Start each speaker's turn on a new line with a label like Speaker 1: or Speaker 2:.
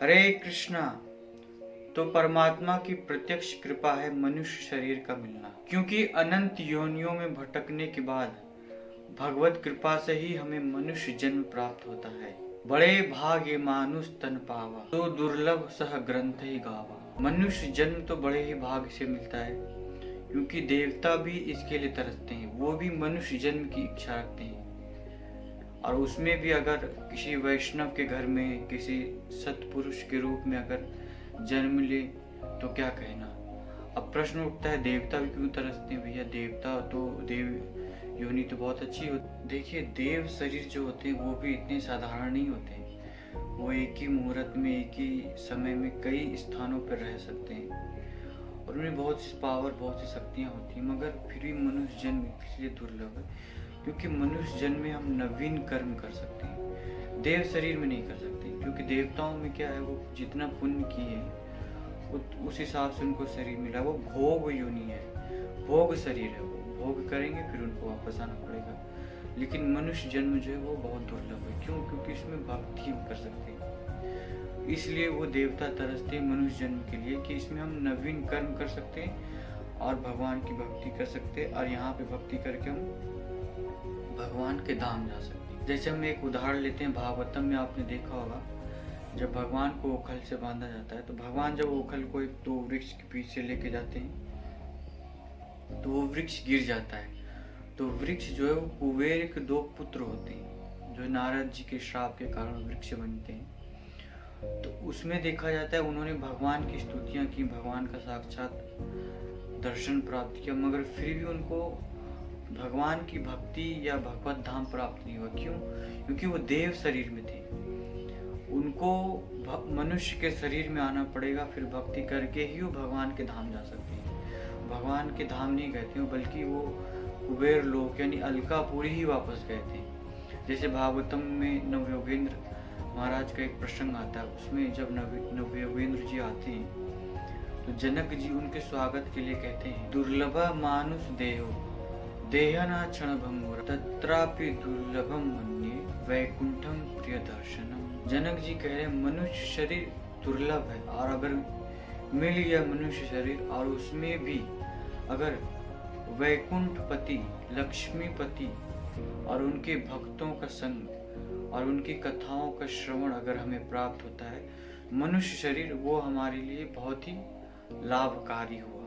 Speaker 1: हरे कृष्णा। तो परमात्मा की प्रत्यक्ष कृपा है मनुष्य शरीर का मिलना, क्योंकि अनंत योनियों में भटकने के बाद भगवत कृपा से ही हमें मनुष्य जन्म प्राप्त होता है। बड़े भाग्य मानुष तन पावा, तो दुर्लभ सह ग्रंथ ही गावा। मनुष्य जन्म तो बड़े ही भाग्य से मिलता है, क्योंकि देवता भी इसके लिए तरसते हैं, वो भी मनुष्य जन्म की इच्छा रखते हैं। और उसमें भी अगर किसी वैष्णव के घर में किसी सत्पुरुष के रूप में अगर जन्म ले तो क्या कहना। अब प्रश्न उठता है, देवता भी क्यों तरसते हैं भैया? देवता तो देव योनि तो बहुत अच्छी होती। देखिए, देव शरीर जो होते हैं वो भी इतने साधारण नहीं होते हैं। वो एक ही मुहूर्त में एक ही समय में कई स्थानों पर रह सकते हैं और उन्हें बहुत सी पावर, बहुत सी शक्तियाँ होती हैं, मगर फिर भी मनुष्य जन्म इसलिए दुर्लभ है क्योंकि मनुष्य जन्म में हम नवीन कर्म कर सकते हैं, देव शरीर में नहीं कर सकते। क्योंकि देवताओं में क्या है, वो जितना पुण्य किए उस हिसाब से उनको शरीर मिला। वो भोग योनि है, भोग शरीर है, वो भोग करेंगे फिर उनको वापस आना पड़ेगा। लेकिन मनुष्य जन्म जो है वो बहुत दुर्लभ है। क्यों? क्योंकि इसमें भक्ति हम कर सकते हैं, इसलिए वो देवता तरसते हैं मनुष्य जन्म के लिए कि इसमें हम नवीन कर्म कर सकते हैं और भगवान की भक्ति कर सकते हैं, और यहाँ पे भक्ति करके हम भगवान के धाम जा सकते हैं। जैसे हम एक उदाहरण लेते हैं, भागवतम में आपने देखा होगा, जब भगवान को ओखल से बांधा जाता है तो भगवान जब ओखल को एक दो वृक्ष के पीछे लेके जाते हैं तो वो वृक्ष गिर जाता है। तो वृक्ष जो है वो कुबेर के दो पुत्र होते हैं जो नारद जी के श्राप के कारण वृक्ष बनते हैं। तो उसमें देखा जाता है उन्होंने भगवान की स्तुतियां की, भगवान का साक्षात दर्शन प्राप्त किया, मगर फिर भी उनको भगवान की भक्ति या भगवत धाम प्राप्त नहीं हुआ। क्यों? क्योंकि वो देव शरीर में थे। उनको मनुष्य के शरीर में आना पड़ेगा, फिर भक्ति करके ही वो भगवान के धाम जा सकते हैं। भगवान के धाम नहीं गए थे बल्कि वो कुबेर लोक यानी अलकापुरी ही वापस गए थे। जैसे भागवतम में नवयोगेंद्र महाराज का एक प्रसंग आता है, उसमें जब नवयोगेंद्र जी आते हैं तो जनक जी उनके स्वागत के लिए कहते हैं, दुर्लभ मानुष देहो देहना क्षण भंगुर तत्रापि दुर्लभम मन्ये वैकुंठम प्रिय दर्शनम। जनक जी कह रहे मनुष्य शरीर दुर्लभ है, और अगर मिल गया मनुष्य शरीर और उसमें भी अगर वैकुंठपति, लक्ष्मीपति और उनके भक्तों का संग और उनकी कथाओं का श्रवण अगर हमें प्राप्त होता है, मनुष्य शरीर वो हमारे लिए बहुत ही लाभकारी हुआ।